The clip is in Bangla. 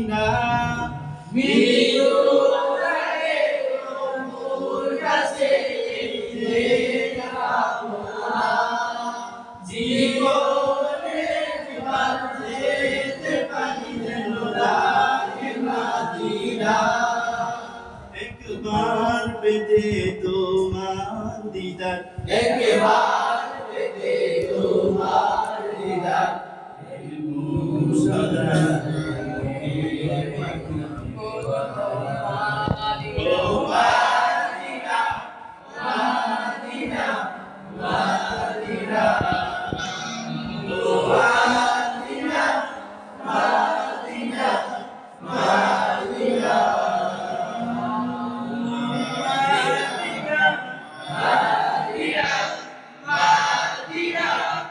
না মৃত্যু আগে প্রভুর কাছে জীবনে বাঁচতে পারি যেন রাখে মাদিনা একবার পেতে তোমার দিদার একবার পেতে তোমার দিদার মুসলমান